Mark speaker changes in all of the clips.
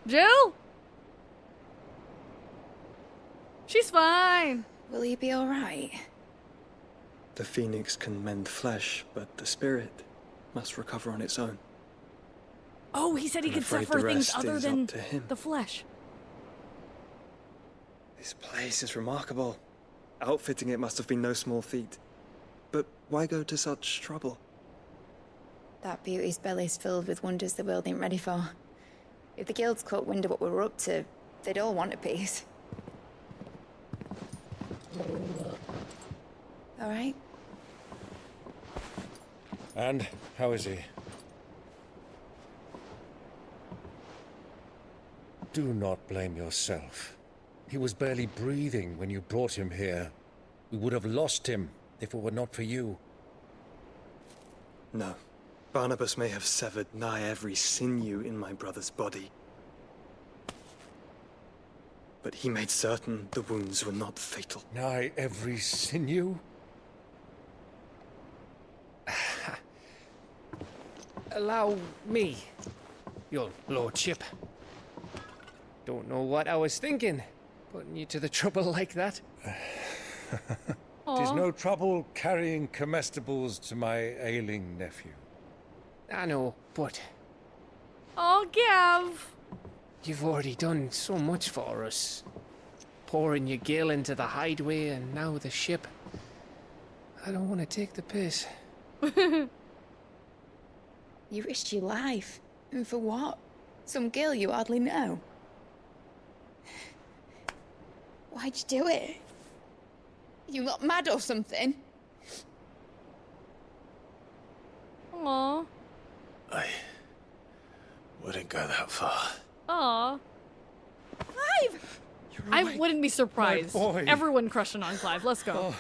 Speaker 1: Jill? She's fine.
Speaker 2: Will he be alright?
Speaker 3: The phoenix can mend flesh, but the spirit must recover on its own.
Speaker 1: Oh, he said he
Speaker 3: I'm
Speaker 1: could
Speaker 3: afraid
Speaker 1: suffer
Speaker 3: the
Speaker 1: things
Speaker 3: rest
Speaker 1: other
Speaker 3: is
Speaker 1: than
Speaker 3: up to him.
Speaker 1: the flesh.
Speaker 3: This place is remarkable. Outfitting it must have been no small feat. But why go to such trouble?
Speaker 2: That beauty's belly's filled with wonders the world ain't ready for. If the guilds caught wind of what we were up to, they'd all want a piece. All right?
Speaker 4: And how is he? Do not blame yourself. He was barely breathing when you brought him here. We would have lost him if it were not for you.
Speaker 3: No. Barnabas may have severed nigh every sinew in my brother's body. But he made certain the wounds were not fatal.
Speaker 4: Nigh every sinew?
Speaker 5: Allow me, your lordship. Don't know what I was thinking, putting you to the trouble like that.
Speaker 4: Tis no trouble carrying comestibles to my ailing nephew.
Speaker 5: I know, but
Speaker 1: Oh, Gav.
Speaker 5: you've already done so much for us. Pouring your gil into the hideaway and now the ship. I don't want to take the piss.
Speaker 2: You risked your life. And for what? Some girl you hardly know. Why'd you do it? You not mad or something?
Speaker 1: Aw.
Speaker 6: I wouldn't go that far.
Speaker 1: Aw.
Speaker 2: Clive!
Speaker 1: I wouldn't be surprised.
Speaker 4: My boy.
Speaker 1: Everyone crushing on Clive. Let's go.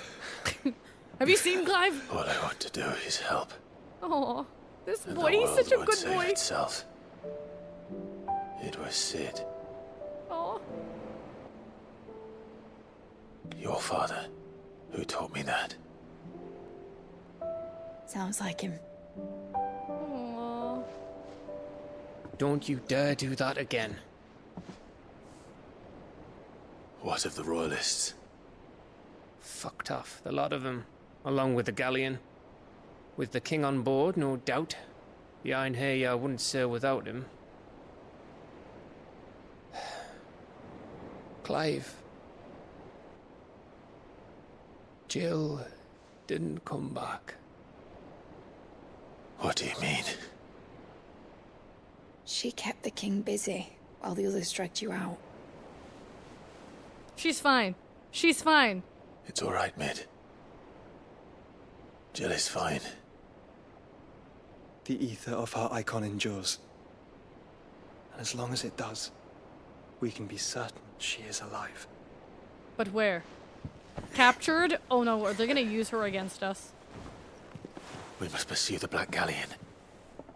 Speaker 1: Have you seen Clive?
Speaker 6: All I want to do is help.
Speaker 1: Oh, this
Speaker 6: And
Speaker 1: boy,
Speaker 6: the
Speaker 1: he's
Speaker 6: world
Speaker 1: such a
Speaker 6: would
Speaker 1: good
Speaker 6: save
Speaker 1: boy.
Speaker 6: itself. It was Sid,
Speaker 1: Oh,
Speaker 6: your father, who taught me that.
Speaker 2: Sounds like him.
Speaker 1: aw.
Speaker 5: Don't you dare do that again.
Speaker 6: What of the royalists?
Speaker 5: Fucked off, the lot of them, along with the galleon. With the king on board, no doubt. Behind here, I wouldn't sail without him. Clive. Jill didn't come back.
Speaker 6: What do you mean?
Speaker 2: She kept the king busy while the others dragged you out.
Speaker 1: She's fine. She's fine.
Speaker 6: It's all right, Mid. Jill is fine.
Speaker 3: The ether of her icon endures. And as long as it does, we can be certain she is alive.
Speaker 1: But where? Captured? Oh no, are they gonna use her against us?
Speaker 6: We must pursue the Black Galleon.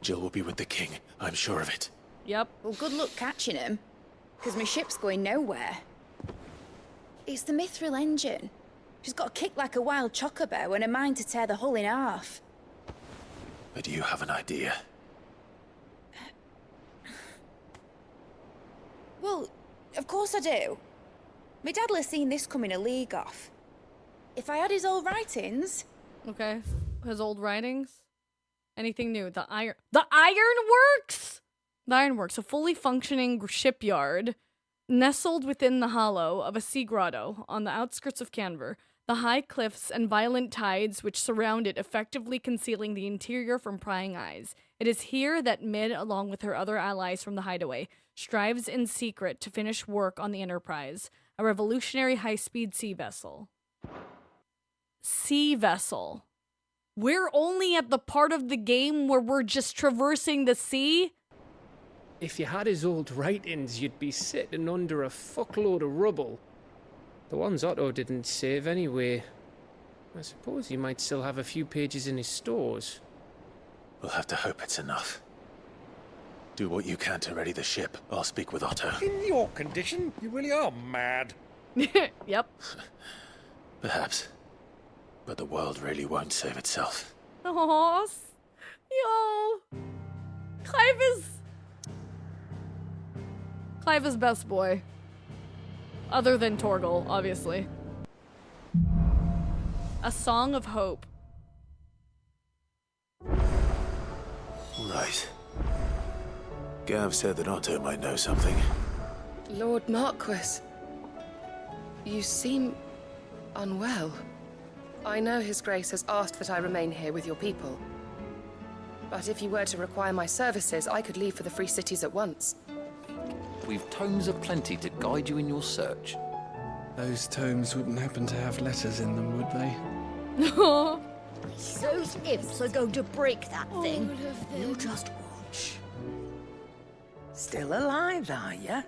Speaker 6: Jill will be with the king, I'm sure of it.
Speaker 1: Yep.
Speaker 2: Well, good luck catching him, because my ship's going nowhere. It's the Mithril engine. She's got a kick like a wild chocobo and a mind to tear the hull in half.
Speaker 6: But do you have an idea?
Speaker 2: Well, of course I do. My dad'll have seen this coming a league off. If I had his old writings...
Speaker 1: Okay. His old writings? Anything new? The Ironworks! The Ironworks, a fully functioning shipyard nestled within the hollow of a sea grotto on the outskirts of Canver. The high cliffs and violent tides which surround it effectively concealing the interior from prying eyes. It is here that Mid, along with her other allies from the hideaway, strives in secret to finish work on the Enterprise, a revolutionary high-speed sea vessel. Sea vessel. We're only at the part of the game where we're just traversing the sea?
Speaker 5: If you had his old writings, you'd be sitting under a fuckload of rubble. The ones Otto didn't save anyway. I suppose he might still have a few pages in his stores.
Speaker 6: We'll have to hope it's enough. Do what you can to ready the ship. I'll speak with Otto.
Speaker 4: In your condition, you really are mad.
Speaker 1: Yep.
Speaker 6: Perhaps. But the world really won't save itself.
Speaker 1: Aw, yo. Clive is best boy. Other than Torgal, obviously. A Song of Hope.
Speaker 6: Right. Gav said that Otto might know something.
Speaker 7: Lord Marquis, you seem unwell. I know His Grace has asked that I remain here with your people. But if you were to require my services, I could leave for the Free Cities at once.
Speaker 8: We've tomes aplenty to guide you in your search.
Speaker 3: Those tomes wouldn't happen to have letters in them, would they?
Speaker 9: Those imps are going to break that thing. You just watch.
Speaker 10: Still alive, are ya?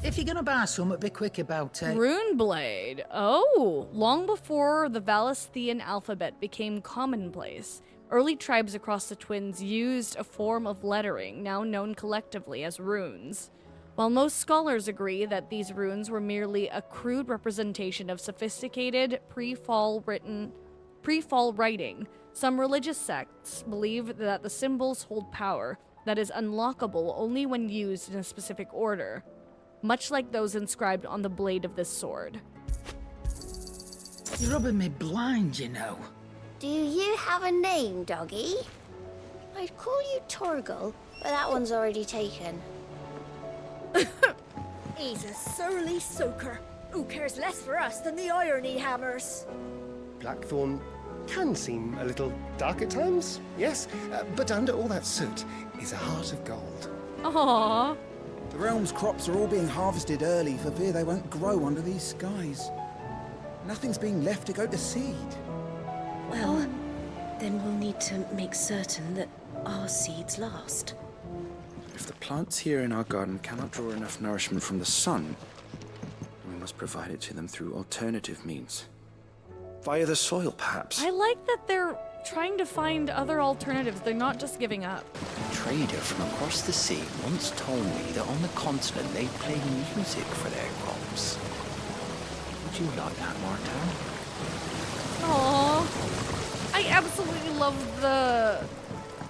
Speaker 10: If you're gonna buy something, be quick about it.
Speaker 1: Runeblade. Oh, long before the Valesthean alphabet became commonplace, early tribes across the Twins used a form of lettering now known collectively as runes. While most scholars agree that these runes were merely a crude representation of sophisticated pre-fall writing, some religious sects believe that the symbols hold power that is unlockable only when used in a specific order, much like those inscribed on the blade of this sword.
Speaker 10: You're rubbing me blind, you know.
Speaker 9: Do you have a name, doggy? I'd call you Torgal, but that one's already taken. He's a surly soaker. Who cares less for us than the irony hammers?
Speaker 11: Blackthorn can seem a little dark at times, yes, but under all that soot is a heart of gold.
Speaker 1: Aww.
Speaker 12: The realm's crops are all being harvested early for fear they won't grow under these skies. Nothing's being left to go to seed.
Speaker 13: Well, then we'll need to make certain that our seeds last.
Speaker 12: If the plants here in our garden cannot draw enough nourishment from the sun, we must provide it to them through alternative means. Via the soil, perhaps.
Speaker 1: I like that they're trying to find other alternatives. They're not just giving up.
Speaker 8: A trader from across the sea once told me that on the continent they play music for their crops. Would you like that, Martin?
Speaker 1: Aww. I absolutely love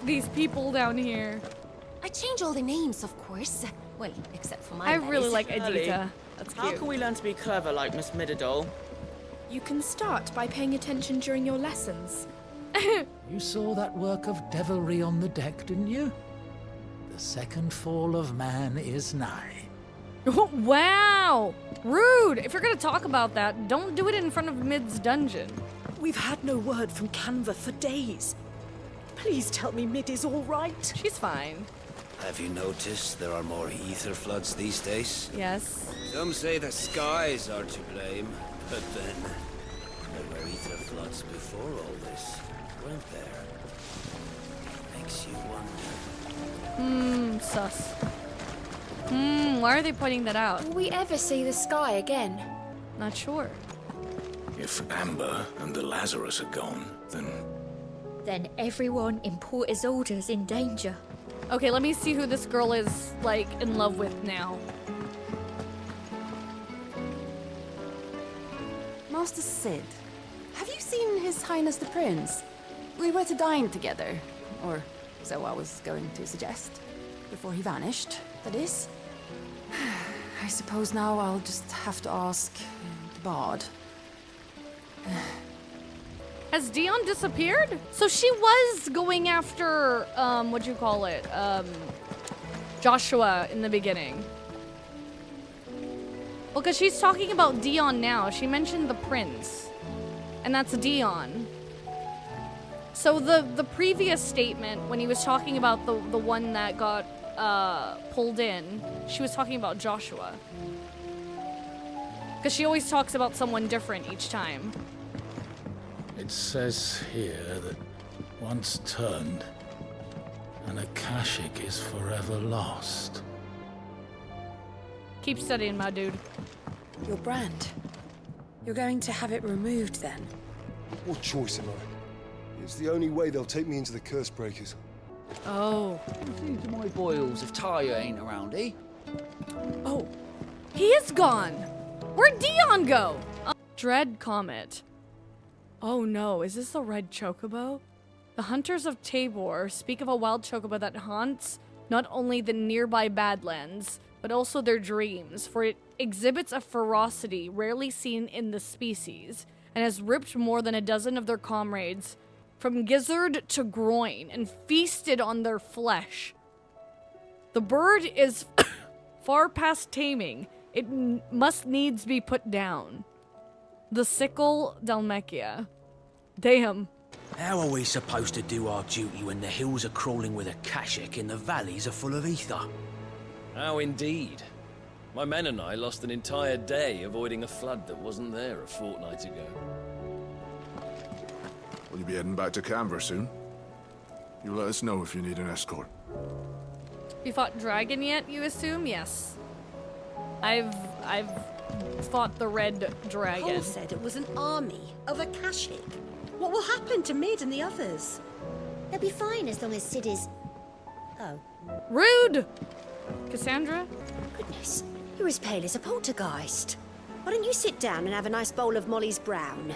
Speaker 1: these people down here.
Speaker 13: I change all the names, of course. Well, except for my
Speaker 1: I really
Speaker 13: bellies.
Speaker 1: like Adita. That's cute.
Speaker 14: How can we learn to be clever like Miss Middledole?
Speaker 15: You can start by paying attention during your lessons.
Speaker 16: You saw that work of devilry on the deck, didn't you? The second fall of man is nigh.
Speaker 1: Wow! Rude! If you're gonna talk about that, don't do it in front of Mid's dungeon.
Speaker 17: We've had no word from Canva for days. Please tell me Mid is all right.
Speaker 1: She's fine.
Speaker 18: Have you noticed there are more ether floods these days?
Speaker 1: Yes.
Speaker 18: Some say the skies are to blame, but then there were ether floods before all this, weren't there? Makes you wonder.
Speaker 1: Sus. Why are they pointing that out?
Speaker 15: Will we ever see the sky again?
Speaker 1: Not sure.
Speaker 6: If Amber and the Lazarus are gone,
Speaker 9: Then everyone in Port Isolde's in danger.
Speaker 1: Okay, let me see who this girl is, like, in love with now.
Speaker 19: Master Sid, have you seen His Highness the Prince? We were to dine together, or so I was going to suggest. Before he vanished, that is. I suppose now I'll just have to ask the Bard.
Speaker 1: Has Dion disappeared? So she was going after, Joshua in the beginning. Well, because she's talking about Dion now. She mentioned the prince. And that's Dion. So the previous statement, when he was talking about the one that got pulled in, she was talking about Joshua. Because she always talks about someone different each time.
Speaker 16: It says here that once turned, an Akashic is forever lost.
Speaker 1: Keep studying, my dude.
Speaker 7: Your brand. You're going to have it removed then?
Speaker 11: What choice am I? It's the only way they'll take me into the Curse Breakers.
Speaker 1: Oh.
Speaker 8: See to my boils if Talia ain't around, eh?
Speaker 1: Oh. He is gone. Where'd Dion go? Dread Comet. Oh no, is this the red chocobo? The hunters of Tabor speak of a wild chocobo that haunts not only the nearby Badlands, but also their dreams, for it exhibits a ferocity rarely seen in the species, and has ripped more than a dozen of their comrades from gizzard to groin and feasted on their flesh. The bird is far past taming. It must needs be put down. The sickle Dalmacia. Damn.
Speaker 18: How are we supposed to do our duty when the hills are crawling with a kashik and the valleys are full of ether?
Speaker 20: How indeed. My men and I lost an entire day avoiding a flood that wasn't there a fortnight ago.
Speaker 21: Will you be heading back to Canberra soon? You let us know if you need an escort.
Speaker 1: You fought dragon yet, you assume? Yes. I've fought the red dragon.
Speaker 17: Paul said it was an army of Akashic. What will happen to Mid and the others?
Speaker 9: They'll be fine as long as Sid is... Oh.
Speaker 1: Rude! Cassandra?
Speaker 17: Goodness, you're as pale as a poltergeist. Why don't you sit down and have a nice bowl of Molly's Brown?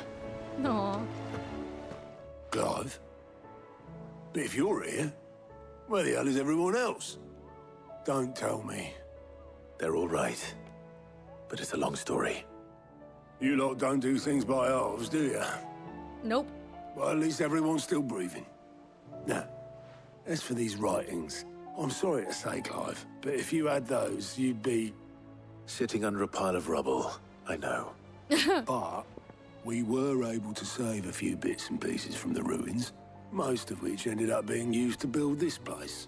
Speaker 1: No.
Speaker 22: Clive? But if you're here, where the hell is everyone else? Don't tell me.
Speaker 6: They're all right. But it's a long story.
Speaker 22: You lot don't do things by halves, do you?
Speaker 1: Nope.
Speaker 22: Well, at least everyone's still breathing. Now, as for these writings, I'm sorry to say, Clive, but if you had those, you'd be...
Speaker 6: Sitting under a pile of rubble, I know.
Speaker 22: But we were able to save a few bits and pieces from the ruins, most of which ended up being used to build this place.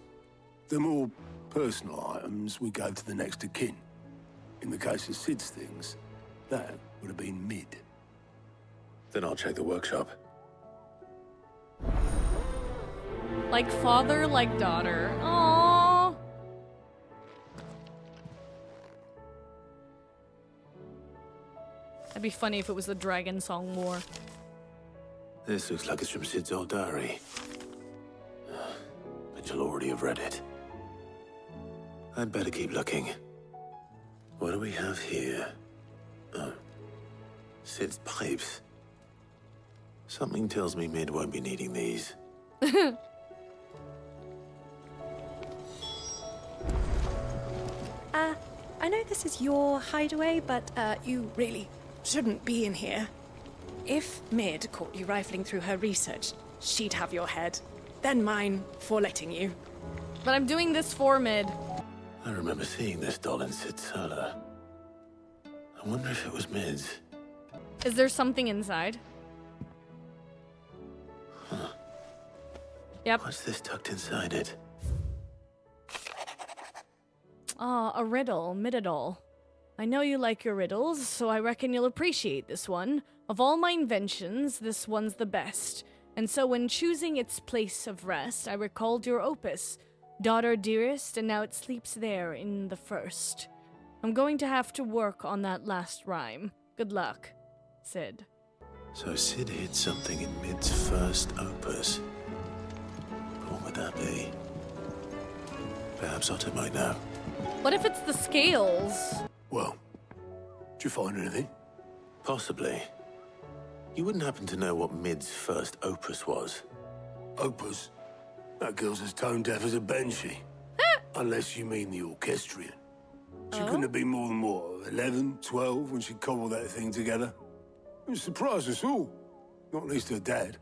Speaker 22: The more personal items we gave to the next of kin. In the case of Sid's things, that would have been Mid.
Speaker 6: Then I'll check the workshop.
Speaker 1: Like father, like daughter. Aww. That'd be funny if it was the Dragon Song War.
Speaker 6: This looks like it's from Sid's old diary. But you'll already have read it. I'd better keep looking. What do we have here? Oh. Sid's pipes. Something tells me Mid won't be needing these.
Speaker 15: I know this is your hideaway, but you really shouldn't be in here. If Mid caught you rifling through her research, she'd have your head. Then mine for letting you.
Speaker 1: But I'm doing this for Mid.
Speaker 6: I remember seeing this doll in Sid's cellar. I wonder if it was Mid's.
Speaker 1: Is there something inside?
Speaker 6: Huh.
Speaker 1: Yep.
Speaker 6: What's this tucked inside it?
Speaker 1: Ah, a riddle, Mididol. I know you like your riddles, so I reckon you'll appreciate this one. Of all my inventions, this one's the best. And so when choosing its place of rest, I recalled your opus, Daughter Dearest, and now it sleeps there in the first. I'm going to have to work on that last rhyme. Good luck, Sid.
Speaker 6: So Sid hid something in Mid's first opus. What would that be? Perhaps Otto might know.
Speaker 1: What if it's the scales?
Speaker 22: Well, did you find anything?
Speaker 6: Possibly. You wouldn't happen to know what Mid's first opus was?
Speaker 22: Opus? That girl's as tone deaf as a banshee. Unless you mean the orchestrion. She couldn't have been more than, what, 11, 12 when she cobbled that thing together? It surprised us all. Not least her dad.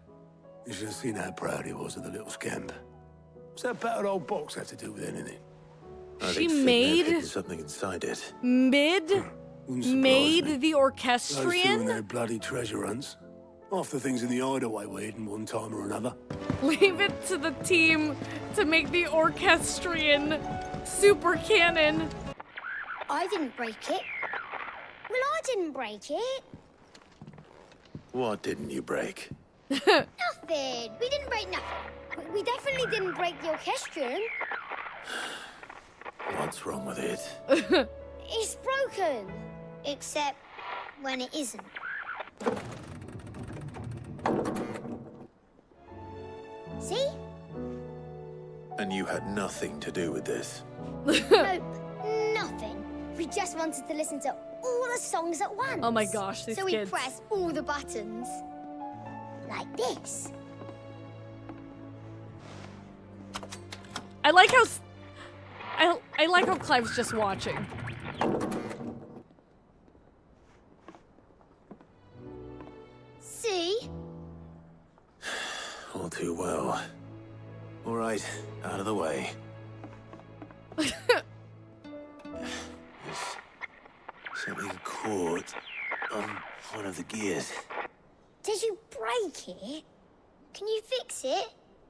Speaker 22: You should have seen how proud he was of the little scamp. What's that battered old box have to do with anything?
Speaker 6: I
Speaker 1: She
Speaker 6: think Sid may have
Speaker 1: made-
Speaker 6: hidden something inside it.
Speaker 1: Mid
Speaker 22: Wouldn't surprise
Speaker 1: made
Speaker 22: me.
Speaker 1: the
Speaker 22: Those two and
Speaker 1: orchestrion?
Speaker 22: their bloody treasure hunts. Half the things in the hideaway were hidden one time or another.
Speaker 1: Leave it to the team to make the orchestrion super canon.
Speaker 9: I didn't break it. Well, I didn't break it.
Speaker 6: What didn't you break?
Speaker 9: Nothing. We didn't break nothing. We definitely didn't break the orchestrion.
Speaker 6: What's wrong with it?
Speaker 9: It's broken. Except when it isn't. See?
Speaker 6: And you had nothing to do with this.
Speaker 9: Nope. Nothing. We just wanted to listen to all the songs at once.
Speaker 1: Oh my gosh, these
Speaker 9: so we
Speaker 1: kids.
Speaker 9: pressed all the buttons. Like this.
Speaker 1: I like how I like how Clive's just watching.
Speaker 9: See?
Speaker 6: All too well. All right, out of the way. There's something caught on one of the gears.
Speaker 9: Did you break it? Can you fix it?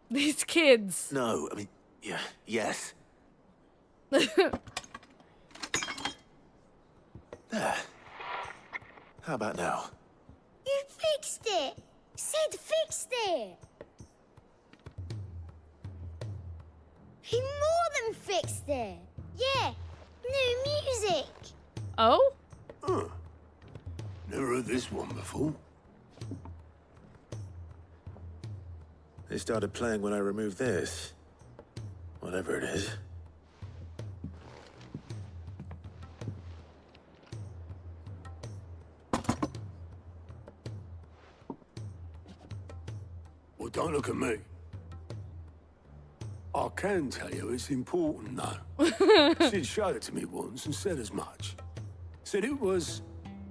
Speaker 1: These kids.
Speaker 6: No, I mean, yeah, yes. There. How about now?
Speaker 9: You fixed it! Sid fixed it! He more than fixed it! Yeah, new music!
Speaker 1: Oh?
Speaker 22: Huh. Never heard this one before.
Speaker 6: They started playing when I removed this. Whatever it is.
Speaker 22: Well, don't look at me. I can tell you it's important, though. Sid showed it to me once and said as much. Said it was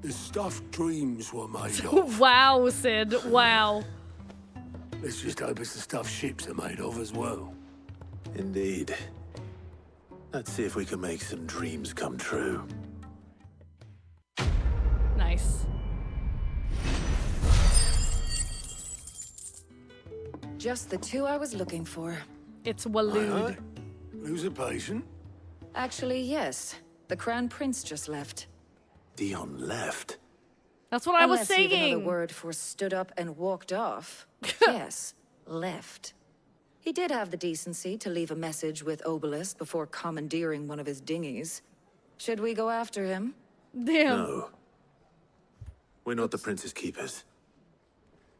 Speaker 22: the stuff dreams were made of.
Speaker 1: Wow, Sid. Wow.
Speaker 22: Let's just hope it's the stuff ships are made of as well.
Speaker 6: Indeed. Let's see if we can make some dreams come true.
Speaker 1: Nice.
Speaker 2: Just the two I was looking for.
Speaker 1: It's Waloed.
Speaker 22: Lose a patient?
Speaker 2: Actually, yes. The Crown Prince just left.
Speaker 6: Dion left?
Speaker 1: That's what I was
Speaker 2: Unless you've
Speaker 1: saying.
Speaker 2: another word for stood up and walked off. Yes, left. He did have the decency to leave a message with Obelisk before commandeering one of his dinghies. Should we go after him?
Speaker 1: Damn.
Speaker 6: No. We're not the Prince's keepers.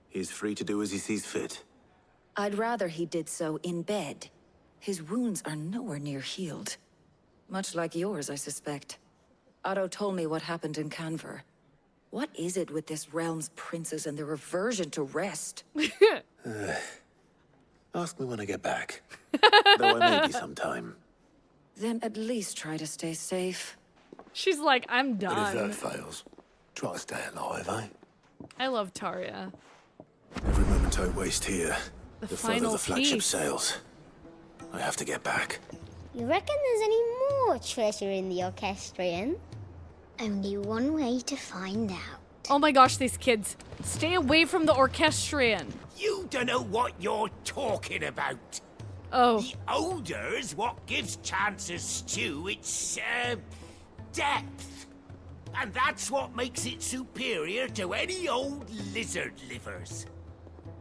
Speaker 6: He's free to do as he sees fit.
Speaker 2: I'd rather he did so in bed. His wounds are nowhere near healed. Much like yours, I suspect. Otto told me what happened in Canver. What is it with this realm's princes and their aversion to rest?
Speaker 6: Ask me when I get back. Though I may be sometime.
Speaker 2: Then at least try to stay safe.
Speaker 1: She's like, I'm
Speaker 22: But if
Speaker 1: done.
Speaker 22: that fails, try to stay alive, eh?
Speaker 1: I love Taria.
Speaker 6: Every moment I waste here,
Speaker 1: The
Speaker 6: the further
Speaker 1: final
Speaker 6: the flagship
Speaker 1: piece.
Speaker 6: sails. I have to get back.
Speaker 9: You reckon there's any more treasure in the orchestrion? Only one way to find out.
Speaker 1: Oh my gosh, these kids. Stay away from the orchestrion.
Speaker 18: You don't know what you're talking about.
Speaker 1: Oh.
Speaker 18: The odor's what gives Chance's stew its, depth. And that's what makes it superior to any old lizard livers.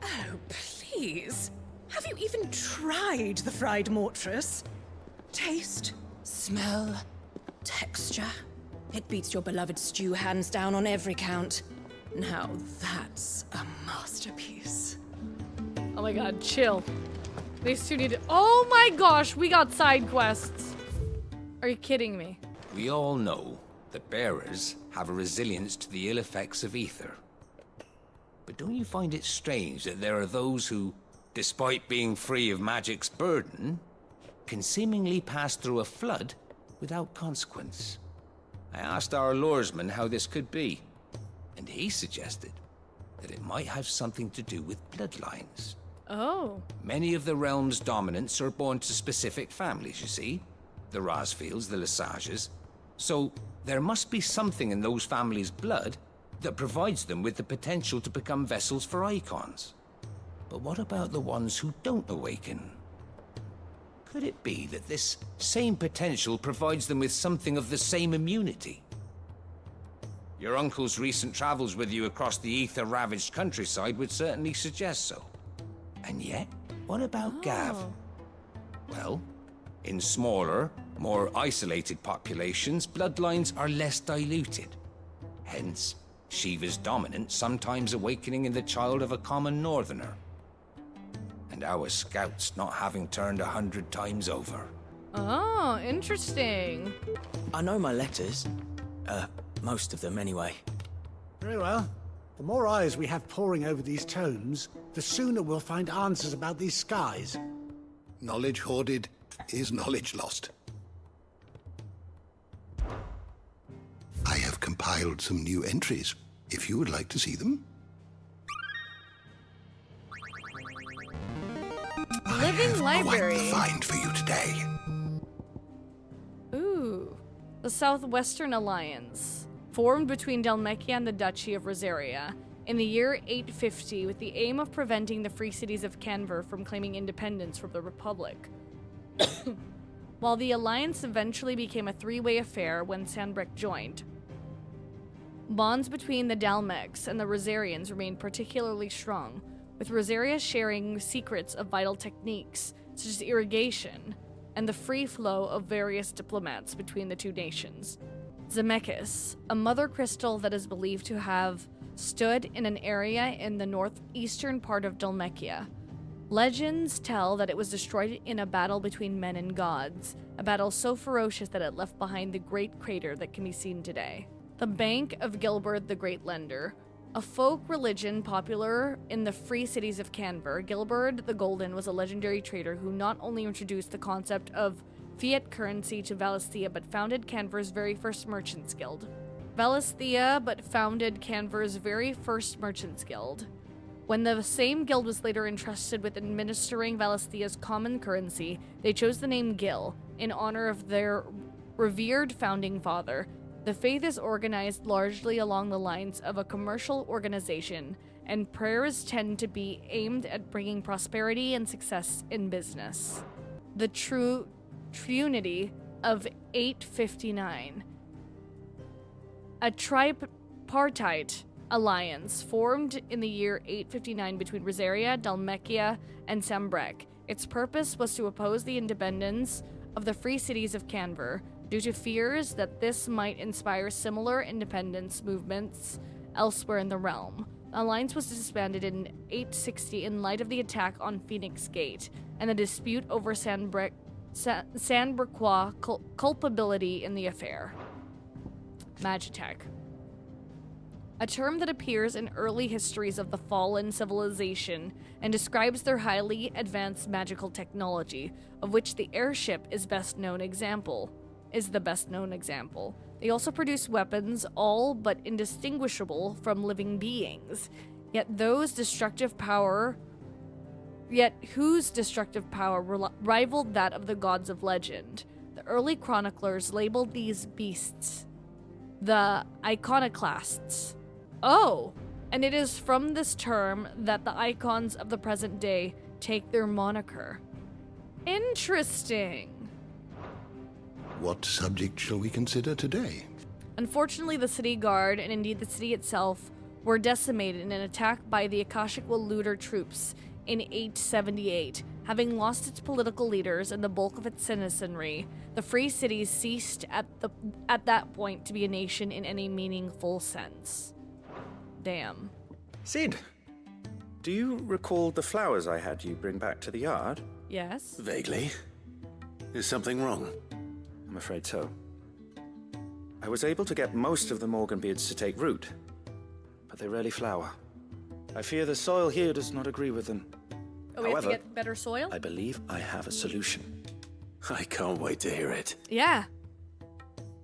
Speaker 15: Oh, please. Have you even tried the fried mortress? Taste, smell, texture. It beats your beloved stew hands down on every count. Now that's a masterpiece.
Speaker 1: Oh my god, chill. These two need to— oh my gosh, we got side quests. Are you kidding me?
Speaker 8: We all know that bearers have a resilience to the ill effects of ether. But don't you find it strange that there are those who, despite being free of magic's burden, can seemingly pass through a flood without consequence? I asked our luresman how this could be, and he suggested that it might have something to do with bloodlines.
Speaker 1: Oh.
Speaker 8: Many of the realm's dominants are born to specific families, you see. The Rasfields, the Lesages. So there must be something in those families' blood that provides them with the potential to become vessels for icons. But what about the ones who don't awaken? Could it be that this same potential provides them with something of the same immunity? Your uncle's recent travels with you across the ether-ravaged countryside would certainly suggest so. And yet, what about Gav? Well, in smaller, more isolated populations, bloodlines are less diluted. Hence, Shiva's dominant sometimes awakening in the child of a common northerner. And our scouts not having turned 100 times over.
Speaker 1: Oh, interesting.
Speaker 5: I know my letters. Most of them anyway.
Speaker 10: Very well.
Speaker 4: The more eyes we have poring over these tomes, the sooner we'll find answers about these skies.
Speaker 5: Knowledge hoarded is knowledge lost. I have compiled some new entries, if you would like to see them.
Speaker 1: Living library.
Speaker 5: Quite the find for you today.
Speaker 1: Ooh. The Southwestern Alliance, formed between Dhalmekia and the Duchy of Rosaria in the year 850 with the aim of preventing the free cities of Canver from claiming independence from the Republic. While the alliance eventually became a three-way affair when Sanbreque joined, bonds between the Dalmecs and the Rosarians remained particularly strong, with Rosaria sharing secrets of vital techniques, such as irrigation, and the free flow of various diplomats between the two nations. Zemeckis, a mother crystal that is believed to have stood in an area in the northeastern part of Dhalmekia. Legends tell that it was destroyed in a battle between men and gods, a battle so ferocious that it left behind the great crater that can be seen today. The Bank of Gilbert the Great Lender, a folk religion popular in the free cities of Canver, Gilbert the Golden was a legendary trader who not only introduced the concept of fiat currency to Valisthea, but founded Canver's very first merchants guild. When the same guild was later entrusted with administering Valisthea's common currency, they chose the name Gil in honor of their revered founding father. The faith is organized largely along the lines of a commercial organization, and prayers tend to be aimed at bringing prosperity and success in business. The Trinity of 859. A tripartite alliance formed in the year 859 between Rosaria, Dhalmekia, and Sanbreque. Its purpose was to oppose the independence of the free cities of Canver, due to fears that this might inspire similar independence movements elsewhere in the realm. The alliance was disbanded in 860 in light of the attack on Phoenix Gate and the dispute over Sanbrequois culpability in the affair. Magitech. A term that appears in early histories of the fallen civilization and describes their highly advanced magical technology, of which the airship is the best known example. They also produce weapons all but indistinguishable from living beings, yet whose destructive power rivaled that of the gods of legend. The early chroniclers labeled these beasts the iconoclasts. Oh, and it is from this term that the icons of the present day take their moniker. Interesting.
Speaker 5: What subject shall we consider today?
Speaker 1: Unfortunately, the city guard, and indeed the city itself, were decimated in an attack by the Akashic looter troops in 878. Having lost its political leaders and the bulk of its citizenry, the free cities ceased at that point to be a nation in any meaningful sense. Damn.
Speaker 12: Sid, do you recall the flowers I had you bring back to the yard?
Speaker 1: Yes.
Speaker 6: Vaguely. Is something wrong?
Speaker 12: I'm afraid so. I was able to get most of the Morganbeards to take root, but they rarely flower. I fear the soil here does not agree with them.
Speaker 1: Oh, we have to get better soil?
Speaker 12: I believe I have a solution.
Speaker 6: I can't wait to hear it.
Speaker 1: Yeah.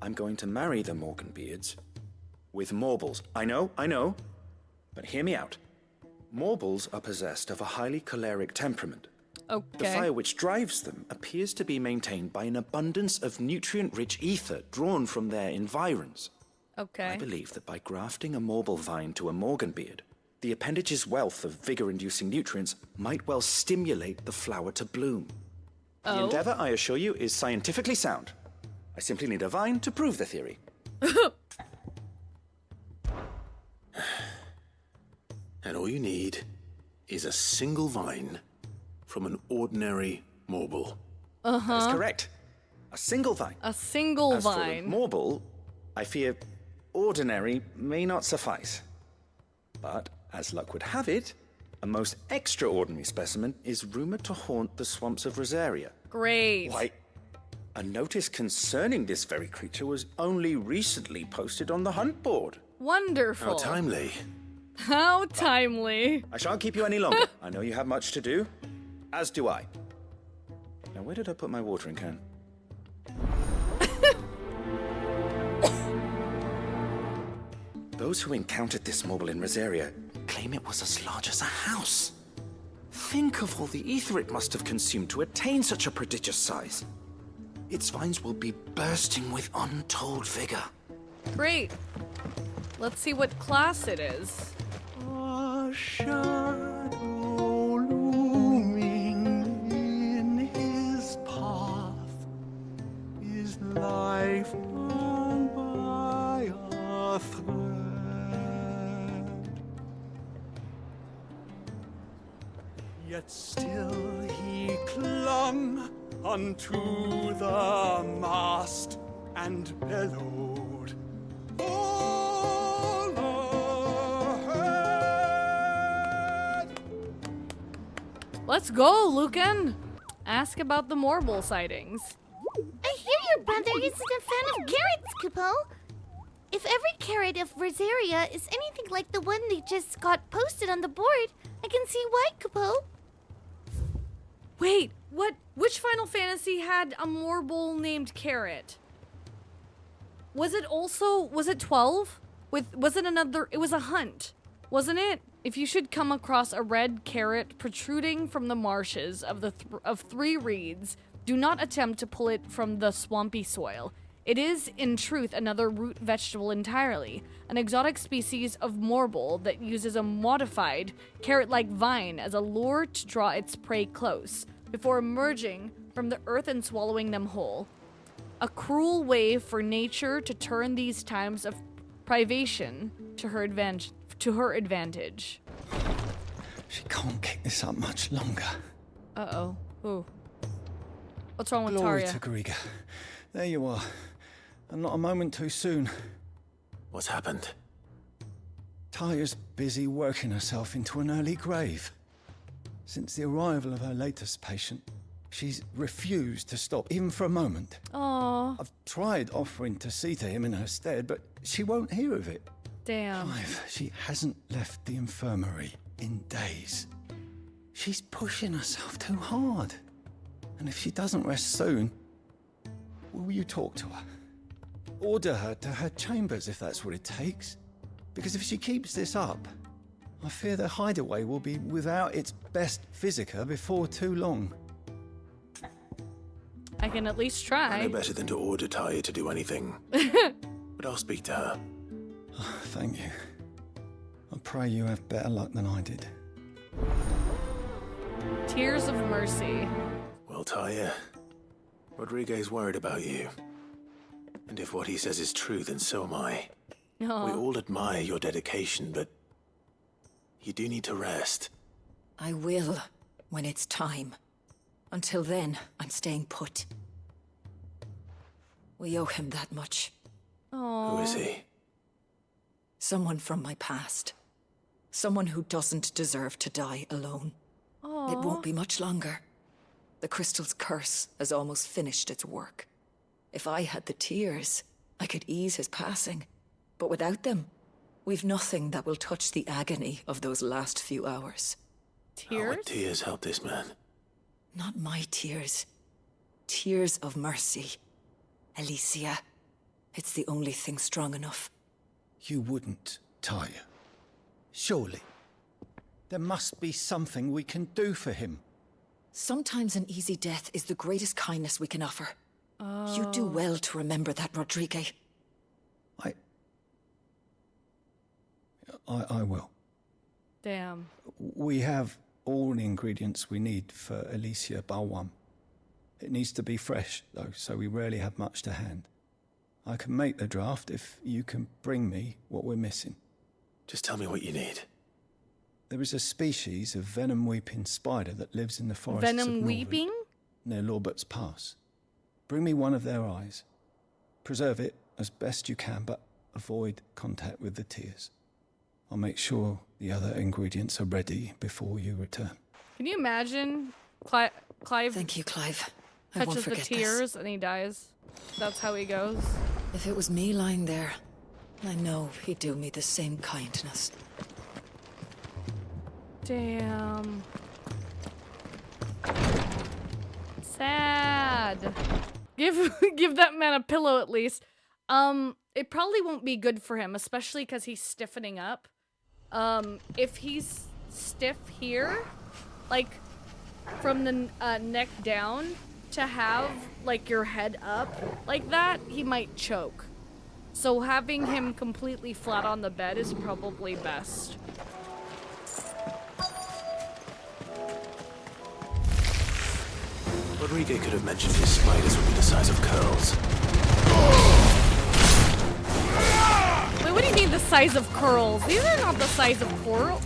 Speaker 12: I'm going to marry the Morganbeards with Morbles. I know, but hear me out. Morbles are possessed of a highly choleric temperament.
Speaker 1: Okay.
Speaker 12: The fire which drives them appears to be maintained by an abundance of nutrient-rich ether drawn from their environs.
Speaker 1: Okay.
Speaker 12: I believe that by grafting a Morble vine to a Morganbeard, the appendage's wealth of vigor-inducing nutrients might well stimulate the flower to bloom. The endeavor, I assure you, is scientifically sound. I simply need a vine to prove the theory.
Speaker 6: And all you need is a single vine from an ordinary Morble.
Speaker 12: That's correct. A single vine.
Speaker 1: A single
Speaker 12: As
Speaker 1: vine.
Speaker 12: For the Morble, I fear ordinary may not suffice. But, as luck would have it, a most extraordinary specimen is rumored to haunt the swamps of Rosaria.
Speaker 1: Great.
Speaker 12: Why, a notice concerning this very creature was only recently posted on the hunt board.
Speaker 1: Wonderful.
Speaker 6: How timely.
Speaker 1: How timely.
Speaker 12: I shan't keep you any longer. I know you have much to do, as do I. Now, where did I put my watering can? Those who encountered this marble in Rosaria claim it was as large as a house. Think of all the ether it must have consumed to attain such a prodigious size. Its vines will be bursting with untold vigor.
Speaker 1: Great. Let's see what class it is.
Speaker 3: A shadow looming in his path is life hung by a thread. Yet still he clung unto the mast and bellowed, "All ahead!"
Speaker 1: Let's go, Lucan. Ask about the Morble sightings.
Speaker 9: I hear your brother isn't a fan of carrots, Kupo. If every carrot of Rosaria is anything like the one they just got posted on the board, I can see why, Kupo.
Speaker 1: Wait, what? Which Final Fantasy had a Morble named Carrot? Was it 12? Was it another? It was a hunt, wasn't it? If you should come across a red carrot protruding from the marshes of three reeds, do not attempt to pull it from the swampy soil. It is, in truth, another root vegetable entirely, an exotic species of Morble that uses a modified, carrot-like vine as a lure to draw its prey close, before emerging from the earth and swallowing them whole. A cruel way for nature to turn these times of privation to her advantage.
Speaker 3: She can't keep this up much longer.
Speaker 1: Uh-oh. Ooh. What's wrong with
Speaker 3: Glory
Speaker 1: Tarja?
Speaker 3: to Griga. There you are. And not a moment too soon.
Speaker 6: What's happened?
Speaker 3: Tarja's busy working herself into an early grave. Since the arrival of her latest patient, she's refused to stop, even for a moment.
Speaker 1: Aww.
Speaker 3: I've tried offering to see to him in her stead, but she won't hear of it.
Speaker 1: Damn.
Speaker 3: Clive, she hasn't left the infirmary in days. She's pushing herself too hard. And if she doesn't rest soon, will you talk to her? Order her to her chambers if that's what it takes. Because if she keeps this up, I fear the hideaway will be without its best physica before too long.
Speaker 1: I can at least try.
Speaker 6: I know better than to order Tarja to do anything. But I'll speak to her.
Speaker 3: Oh, thank you. I pray you have better luck than I did.
Speaker 1: Tears of mercy.
Speaker 6: Well, Tarja, Rodriguez worried about you. And if what he says is true, then so am I.
Speaker 1: Aww.
Speaker 6: We all admire your dedication, but you do need to rest.
Speaker 2: I will, when it's time. Until then, I'm staying put. We owe him that much.
Speaker 1: Aww.
Speaker 6: Who is he?
Speaker 2: Someone from my past. Someone who doesn't deserve to die alone.
Speaker 1: Aww.
Speaker 2: It won't be much longer. The crystal's curse has almost finished its work. If I had the tears, I could ease his passing. But without them, we've nothing that will touch the agony of those last few hours.
Speaker 1: Tears?
Speaker 6: How would tears help this man?
Speaker 2: Not my tears. Tears of mercy. Alicia, it's the only thing strong enough.
Speaker 3: You wouldn't, Tarja. Surely. There must be something we can do for him.
Speaker 2: Sometimes an easy death is the greatest kindness we can offer. You do well to remember that, Rodriguez.
Speaker 3: I will.
Speaker 1: Damn.
Speaker 3: We have all the ingredients we need for Alicia Balwam. It needs to be fresh, though, so we rarely have much to hand. I can make the draft if you can bring me what we're missing.
Speaker 6: Just tell me what you need.
Speaker 3: There is a species of venom-weeping spider that lives in the forests of
Speaker 1: Venom-weeping?
Speaker 3: near Lorbert's Pass. Bring me one of their eyes. Preserve it as best you can, but avoid contact with the tears. I'll make sure the other ingredients are ready before you return.
Speaker 1: Can you imagine Clive?
Speaker 2: Thank you, Clive. I won't
Speaker 1: Touches the
Speaker 2: forget
Speaker 1: tears
Speaker 2: this.
Speaker 1: and he dies. That's how he goes.
Speaker 2: If it was me lying there, I know he'd do me the same kindness.
Speaker 1: Damn. Sad. Give that man a pillow at least. It probably won't be good for him, especially because he's stiffening up. If he's stiff here, like from the neck down, to have like your head up like that, he might choke. So having him completely flat on the bed is probably best.
Speaker 6: Rodrigo could have mentioned his spiders would be the size of curls.
Speaker 1: Wait, what do you mean the size of curls? These are not the size of corals?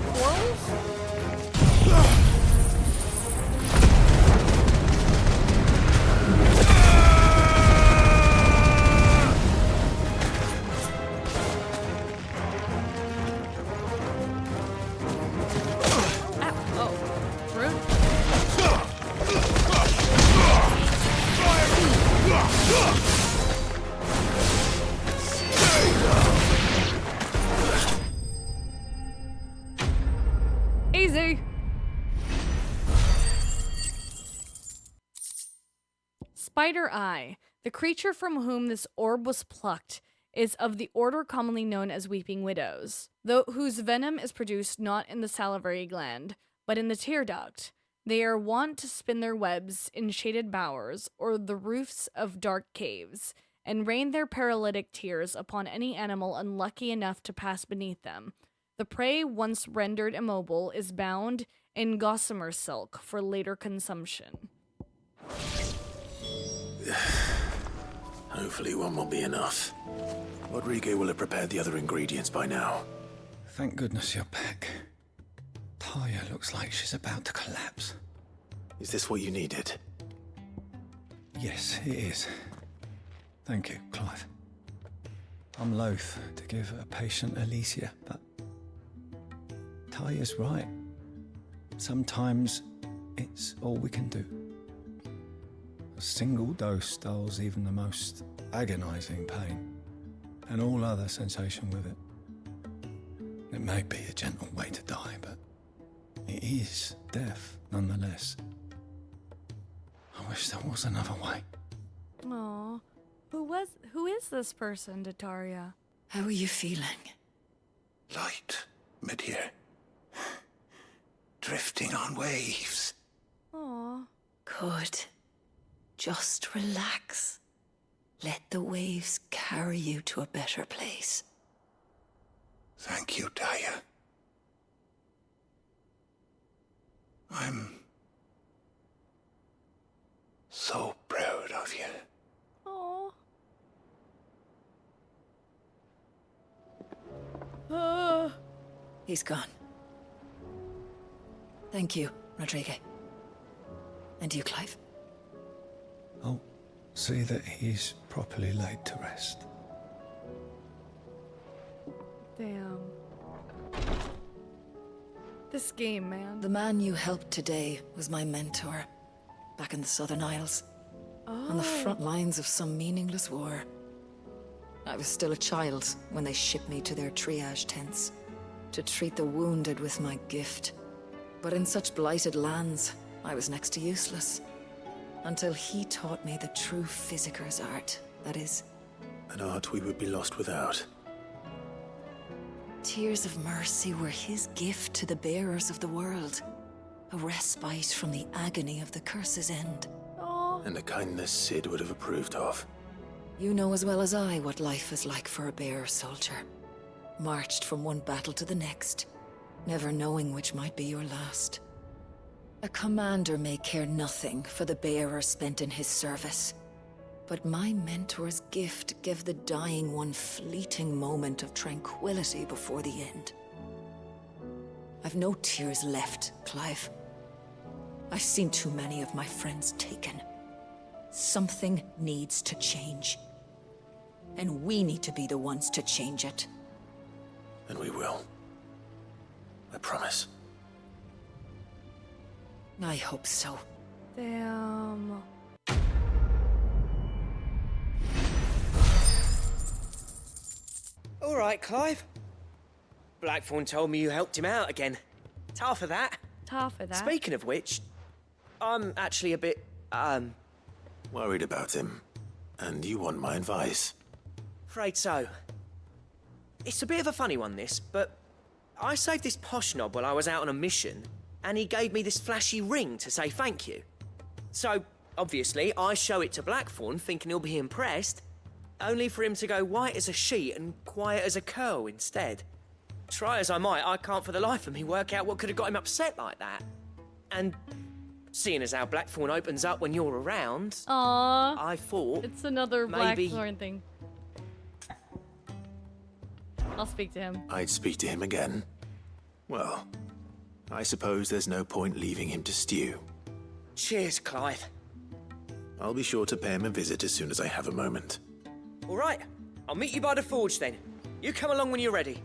Speaker 1: Easy. Spider Eye. The creature from whom this orb was plucked is of the order commonly known as Weeping Widows, whose venom is produced not in the salivary gland, but in the tear duct. They are wont to spin their webs in shaded bowers or the roofs of dark caves, and rain their paralytic tears upon any animal unlucky enough to pass beneath them. The prey, once rendered immobile, is bound in gossamer silk for later consumption.
Speaker 6: Hopefully one will be enough. Rodrigo will have prepared the other ingredients by now.
Speaker 3: Thank goodness you're back. Talia looks like she's about to collapse.
Speaker 6: Is this what you needed?
Speaker 3: Yes, it is. Thank you, Clive. I'm loath to give a patient Alicia, but Talia's right. Sometimes it's all we can do. A single dose dulls even the most agonizing pain, and all other sensation with it. It may be a gentle way to die, but it is death nonetheless. I wish there was another way.
Speaker 1: Aww. Who is this person, Dataria?
Speaker 2: How are you feeling?
Speaker 5: Light, mid-here. Drifting on waves.
Speaker 1: Aww.
Speaker 2: Good. Just relax. Let the waves carry you to a better place.
Speaker 5: Thank you, Daya. I'm so proud of you.
Speaker 1: Aww.
Speaker 2: He's gone. Thank you, Rodrigo. And you, Clive?
Speaker 3: I'll see that he's properly laid to rest.
Speaker 1: Damn. This game, man.
Speaker 2: The man you helped today was my mentor, back in the Southern Isles. On the front lines of some meaningless war. I was still a child when they shipped me to their triage tents, to treat the wounded with my gift. But in such blighted lands, I was next to useless. Until he taught me the true physicker's art, that is.
Speaker 6: An art we would be lost without.
Speaker 2: Tears of mercy were his gift to the bearers of the world. A respite from the agony of the curse's end.
Speaker 6: And a kindness Sid would have approved of.
Speaker 2: You know as well as I what life is like for a bearer soldier. Marched from one battle to the next, never knowing which might be your last. A commander may care nothing for the bearer spent in his service. But my mentor's gift gave the dying one fleeting moment of tranquility before the end. I've no tears left, Clive. I've seen too many of my friends taken. Something needs to change. And we need to be the ones to change it.
Speaker 6: And we will. I promise.
Speaker 2: I hope so.
Speaker 1: Damn.
Speaker 13: All right, Clive. Blackthorn told me you helped him out again. Tar for that.
Speaker 1: Tar for that.
Speaker 13: Speaking of which, I'm actually a bit,
Speaker 6: Worried about him. And you want my advice?
Speaker 13: afraid so. It's a bit of a funny one, this, but I saved this posh knob while I was out on a mission, and he gave me this flashy ring to say thank you. So, obviously, I show it to Blackthorn, thinking he'll be impressed, only for him to go white as a sheet and quiet as a curl instead. Try as I might, I can't for the life of me work out what could have got him upset like that. And seeing as how Blackthorn opens up when you're around,
Speaker 1: Aww.
Speaker 13: I thought
Speaker 1: it's another
Speaker 13: maybe...
Speaker 1: Blackthorn thing. I'll speak to him.
Speaker 6: I'd speak to him again. Well, I suppose there's no point leaving him to stew.
Speaker 13: Cheers, Clive.
Speaker 6: I'll be sure to pay him a visit as soon as I have a moment.
Speaker 13: All right, I'll meet you by the forge then. You come along when you're ready.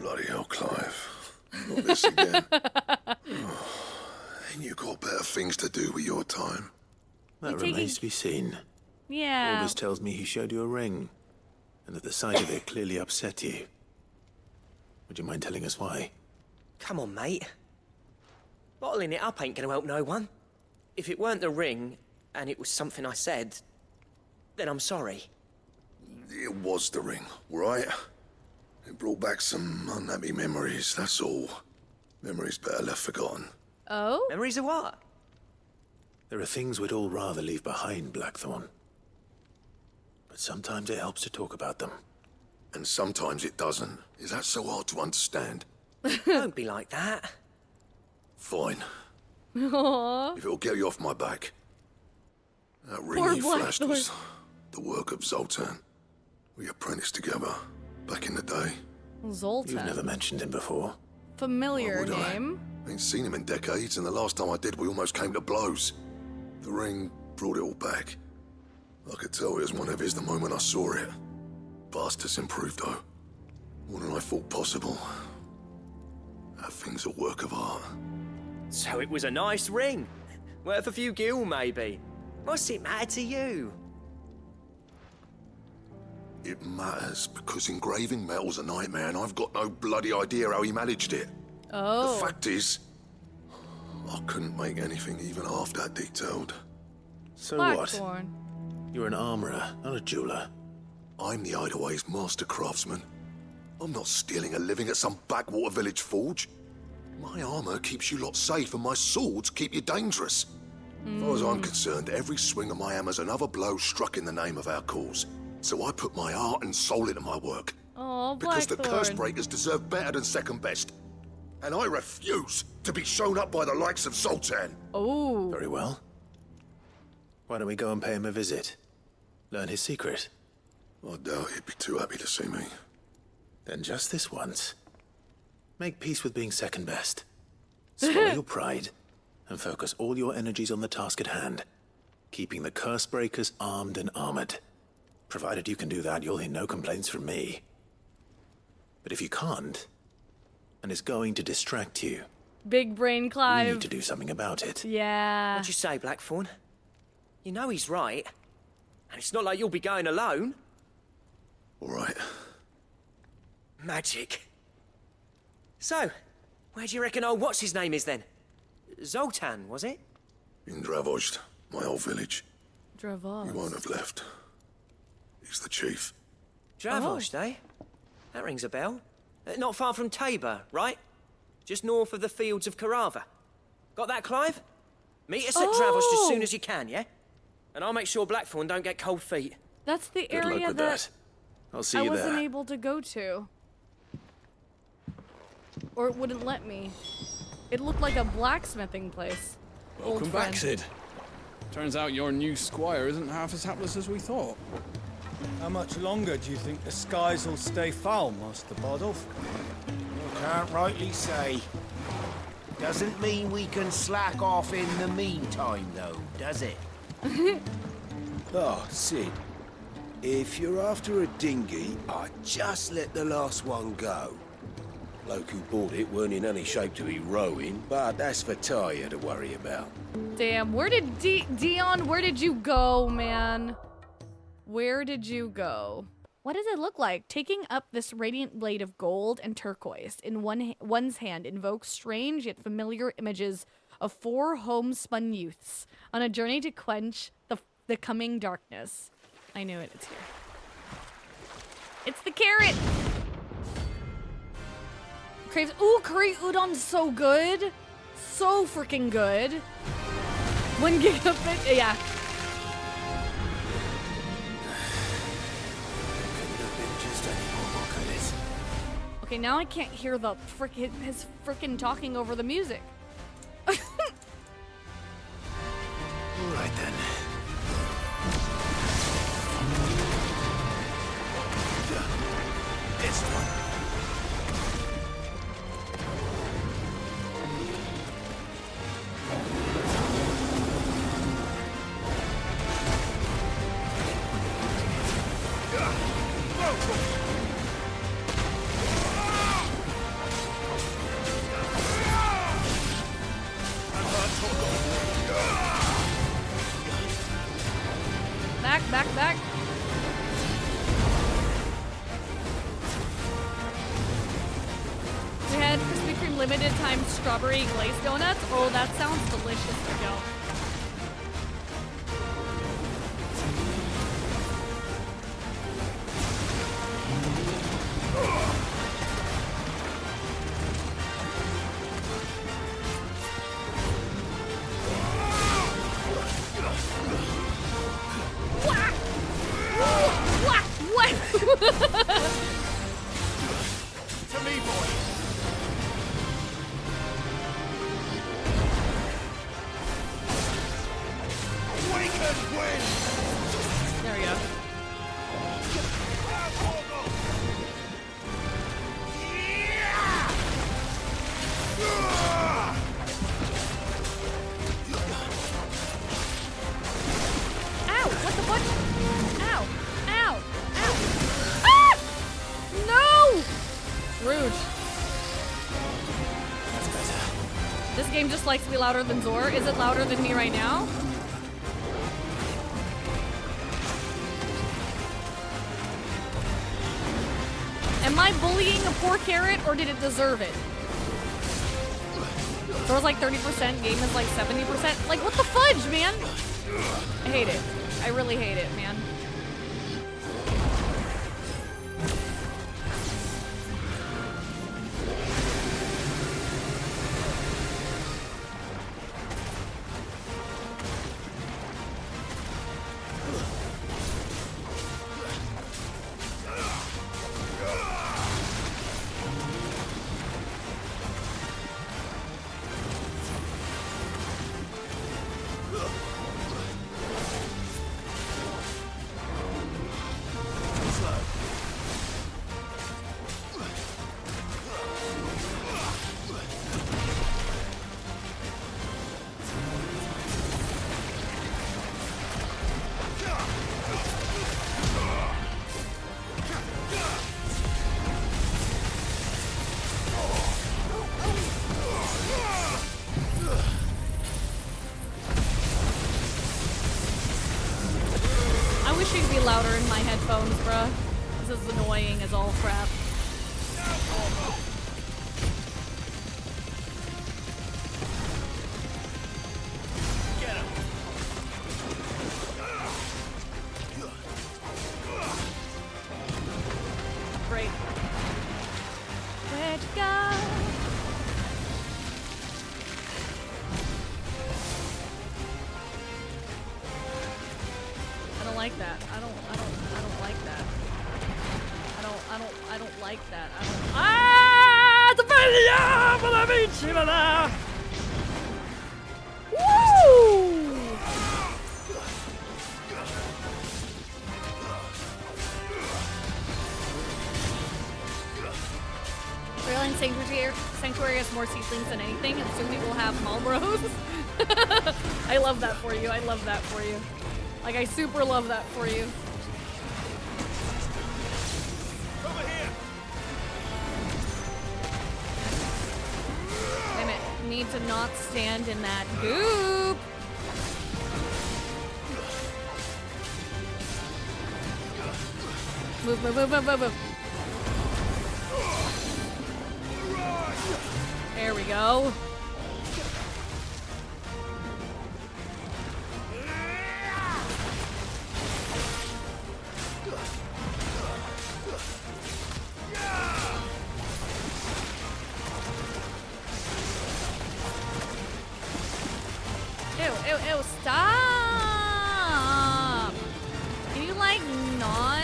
Speaker 5: Bloody hell, Clive. Not this again. Ain't you got better things to do with your time?
Speaker 6: That remains to be seen.
Speaker 1: Yeah.
Speaker 6: August tells me he showed you a ring, and that the sight of it clearly upset you. Would you mind telling us why?
Speaker 13: Come on, mate. Bottling it up ain't gonna help no one. If it weren't the ring, and it was something I said, then I'm sorry.
Speaker 5: It was the ring, right? It brought back some unhappy memories, that's all. Memories better left forgotten.
Speaker 1: Oh?
Speaker 13: Memories of what?
Speaker 6: There are things we'd all rather leave behind, Blackthorn. But sometimes it helps to talk about them.
Speaker 5: And sometimes it doesn't. Is that so hard to understand?
Speaker 13: Don't be like that.
Speaker 5: Fine.
Speaker 1: Aww.
Speaker 5: If it'll get you off my back. That ring
Speaker 1: Poor
Speaker 5: you flashed
Speaker 1: Blackthorn.
Speaker 5: was the work of Zoltan. We apprenticed together back in the day.
Speaker 1: Zoltan.
Speaker 6: You've never mentioned him before.
Speaker 1: Familiar
Speaker 5: Why would I?
Speaker 1: name.
Speaker 5: Ain't seen him in decades, and the last time I did, we almost came to blows. The ring brought it all back. I could tell it was one of his the moment I saw it. Bastard's improved, though. More than I thought possible. That thing's a work of art.
Speaker 13: So it was a nice ring. Worth a few gil, maybe. What's it matter to you?
Speaker 5: It matters because engraving metal's a nightmare, and I've got no bloody idea how he managed it.
Speaker 1: Oh.
Speaker 5: The fact is, I couldn't make anything even half that detailed.
Speaker 6: So what?
Speaker 1: Blackthorn.
Speaker 6: You're an armorer, not a jeweler.
Speaker 5: I'm the Hideaway's master craftsman. I'm not stealing a living at some backwater village forge. My armor keeps you lot safe, and my swords keep you dangerous. As far as I'm concerned, every swing of my hammer's another blow struck in the name of our cause. So I put my heart and soul into my work.
Speaker 1: Oh,
Speaker 5: Because the
Speaker 1: Blackthorn.
Speaker 5: curse breakers deserve better than second best. And I refuse to be shown up by the likes of Zoltan.
Speaker 1: Oh.
Speaker 6: Very well. Why don't we go and pay him a visit? Learn his secret.
Speaker 5: I doubt he'd be too happy to see me.
Speaker 6: Then just this once. Make peace with being second best. Swallow your pride and focus all your energies on the task at hand. Keeping the curse breakers armed and armored. Provided you can do that, you'll hear no complaints from me. But if you can't, and it's going to distract you,
Speaker 1: Big brain
Speaker 6: we
Speaker 1: Clive.
Speaker 6: need to do something about it.
Speaker 1: Yeah.
Speaker 13: What'd you say, Blackthorn? You know he's right. And it's not like you'll be going alone.
Speaker 5: All right.
Speaker 13: Magic. So, where do you reckon old what's-his-name is then? Zoltan, was it?
Speaker 5: In Dravozd, my old village.
Speaker 1: Dravozd.
Speaker 5: He won't have left. He's the chief.
Speaker 13: Dravozd, eh? That rings a bell. Not far from Tabor, right? Just north of the fields of Carava. Got that, Clive? Meet us at Dravozd as soon as you can, yeah? And I'll make sure Blackthorn don't get cold feet.
Speaker 1: That's the
Speaker 6: Good luck
Speaker 1: area
Speaker 6: with
Speaker 1: that
Speaker 6: I'll see
Speaker 1: I
Speaker 6: you
Speaker 1: wasn't
Speaker 6: there.
Speaker 1: able to go to. Or it wouldn't let me. It looked like a blacksmithing place.
Speaker 14: Welcome
Speaker 1: Old
Speaker 14: back,
Speaker 1: friend.
Speaker 14: Sid. Turns out your new squire isn't half as hapless as we thought.
Speaker 23: How much longer do you think the skies will stay foul, Master Bardolph?
Speaker 24: Can't rightly say. Doesn't mean we can slack off in the meantime, though, does it?
Speaker 18: Oh, Sid. If you're after a dinghy, I'd just let the last one go. Bloke who bought it weren't in any shape to be rowing, but that's for Talia to worry about.
Speaker 1: Damn, where did Dion, where did you go, man? Where did you go? What does it look like? Taking up this radiant blade of gold and turquoise in one's hand invokes strange yet familiar images of 4 homespun youths on a journey to quench the coming darkness. I knew it. It's here. It's the carrot! Craves. Ooh, curry udon's so good. So freaking good. 1 gigabit. Yeah. Okay, now I can't hear the his frickin' talking over the music.
Speaker 6: All right then. This one.
Speaker 1: Back. We had Krispy Kreme limited time strawberry glazed donuts. Oh, that sounds delicious, Miguel.
Speaker 6: To me, boy. Awaken wind.
Speaker 1: There we go. Ow! What the fuck? Ow! Ow! Ow! Ah! No! Rude.
Speaker 6: That's better.
Speaker 1: This game just likes to be louder than Zor. Is it louder than me right now? Am I bullying a poor carrot, or did it deserve it? Zor's like 30%, game is like 70%. Like, what the fudge, man? I hate it. I really hate it, man. Louder in my headphones, bruh. This is annoying as all crap.
Speaker 6: Get him.
Speaker 1: Great. Where'd you go? I don't like that. I don't like that. I don't like that. Ah! The failure for the beach, woo! Railing Sanctuary has more seedlings than anything, and soon it will have Marlboros. I love that for you. I love that for you. Like, I super love that for you.
Speaker 6: Over here.
Speaker 1: Damn it. Need to not stand in that goop. Move, move, move, move, move, move. There we go. Ew, ew, ew, stop! Can you, like, not?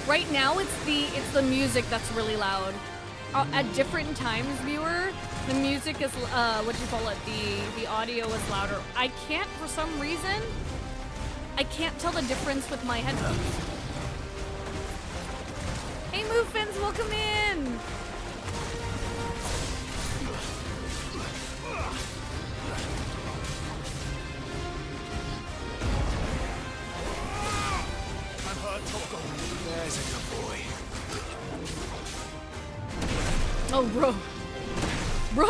Speaker 1: Right now, it's the music that's really loud. At different times, viewer, the music is what do you call it? The audio is louder. I can't, for some reason, I can't tell the difference with my headphones. Hey, Moofins, welcome in.
Speaker 24: There's a good boy.
Speaker 1: Oh, bro. Bro!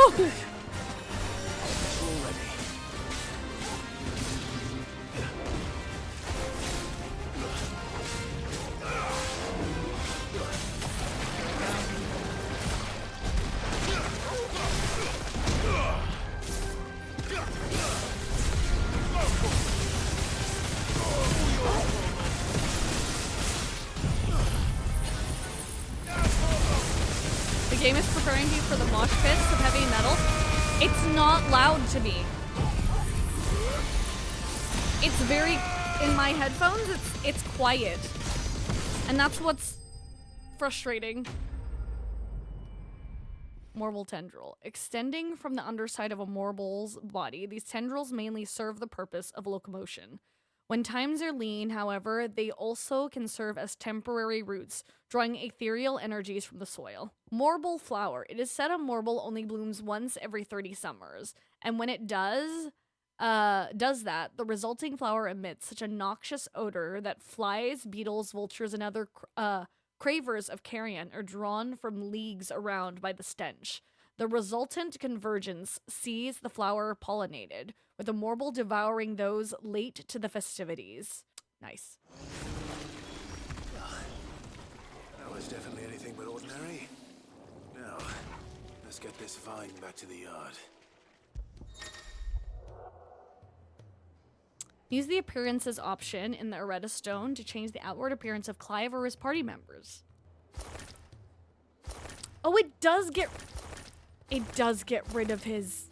Speaker 1: The game is preparing you for the mosh pits of heavy metal. It's not loud to me. It's very, in my headphones, it's quiet. And that's what's frustrating. Morbol tendril. Extending from the underside of a morbol's body, these tendrils mainly serve the purpose of locomotion. When times are lean, however, they also can serve as temporary roots, drawing ethereal energies from the soil. Morbol flower. It is said a morbol only blooms once every 30 summers, and when it does that, the resulting flower emits such a noxious odor that flies, beetles, vultures, and other cravers of carrion are drawn from leagues around by the stench. The resultant convergence sees the flower pollinated, with the morbol devouring those late to the festivities. Nice.
Speaker 24: That was definitely anything but ordinary. Now, let's get this vine back to the yard.
Speaker 1: Use the appearances option in the Areta Stone to change the outward appearance of Clive or his party members. Oh, it does get rid of his...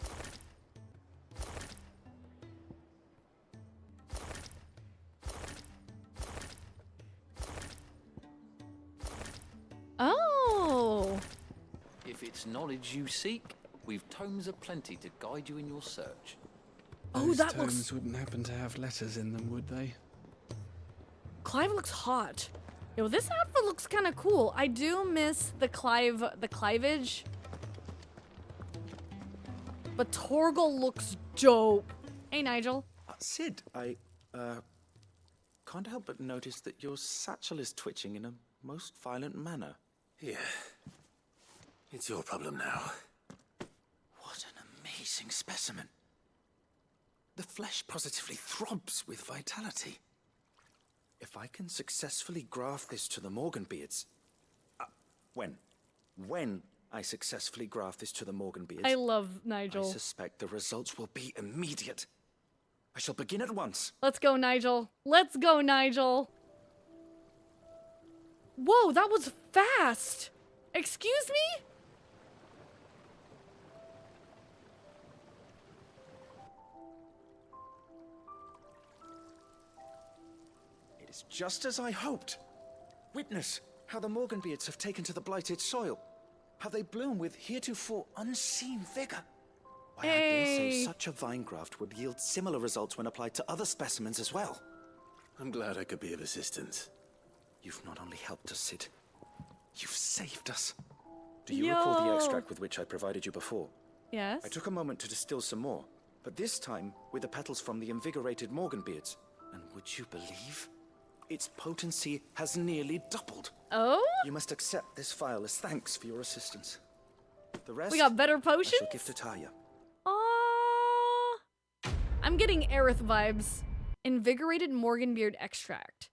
Speaker 1: Oh!
Speaker 7: If it's knowledge you seek, we've tomes aplenty to guide you in your search.
Speaker 1: Oh,
Speaker 14: Those
Speaker 1: that
Speaker 14: tomes
Speaker 1: looks...
Speaker 14: wouldn't happen to have letters in them, would they?
Speaker 1: Clive looks hot. Yo, this outfit looks kind of cool. I do miss the cleavage. But Torgal looks dope. Hey, Nigel.
Speaker 12: Sid, I can't help but notice that your satchel is twitching in a most violent manner.
Speaker 24: Yeah. It's your problem now.
Speaker 12: What an amazing specimen. The flesh positively throbs with vitality. If I can successfully graft this to the Morganbeards... When I successfully graft this to the Morganbeards...
Speaker 1: I love Nigel.
Speaker 12: I suspect the results will be immediate. I shall begin at once.
Speaker 1: Let's go, Nigel. Let's go, Nigel. Whoa, that was fast. Excuse me?
Speaker 12: It is just as I hoped. Witness how the Morganbeards have taken to the blighted soil. How they bloom with heretofore unseen vigor. Why, I dare say such a vine graft would yield similar results when applied to other specimens as well.
Speaker 24: I'm glad I could be of assistance.
Speaker 12: You've not only helped us, Sid, you've saved us. Do you recall the extract with which I provided you before?
Speaker 1: Yes.
Speaker 12: I took a moment to distill some more, but this time with the petals from the invigorated Morganbeards. And would you believe? its potency has nearly doubled.
Speaker 1: Oh?
Speaker 12: You must accept this vial as thanks for your assistance. The rest,
Speaker 1: We got better potions?
Speaker 12: I shall give to Taya.
Speaker 1: I'm getting Aerith vibes. Invigorated Morganbeard extract.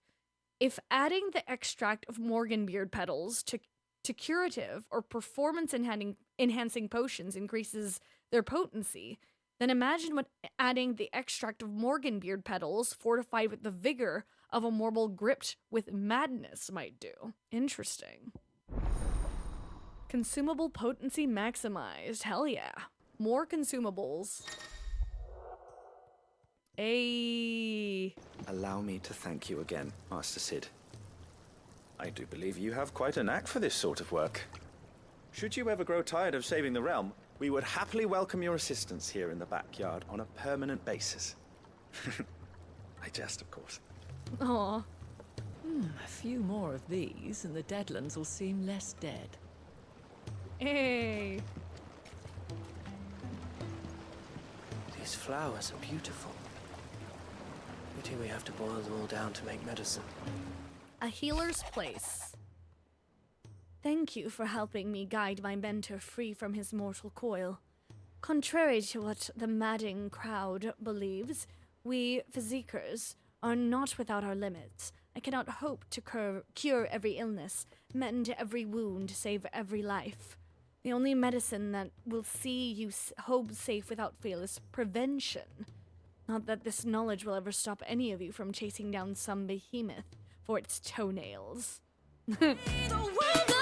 Speaker 1: If adding the extract of Morganbeard petals to curative or performance-enhancing potions increases their potency, then imagine what adding the extract of Morganbeard petals fortified with the vigor of a marble gripped with madness might do. Interesting. Consumable potency maximized. Hell yeah. More consumables.
Speaker 12: Allow me to thank you again, Master Sid. I do believe you have quite a knack for this sort of work. Should you ever grow tired of saving the realm, we would happily welcome your assistance here in the backyard on a permanent basis. I jest, of course.
Speaker 1: Aww.
Speaker 11: A few more of these, and the Deadlands will seem less dead.
Speaker 1: Hey.
Speaker 13: These flowers are beautiful. Pity we have to boil them all down to make medicine.
Speaker 1: A healer's place. Thank you for helping me guide my mentor free from his mortal coil. Contrary to what the madding crowd believes, we Physiquers are not without our limits. I cannot hope to cure every illness, mend every wound, save every life. The only medicine that will see you home safe without fail is prevention. Not that this knowledge will ever stop any of you from chasing down some behemoth for its toenails. The world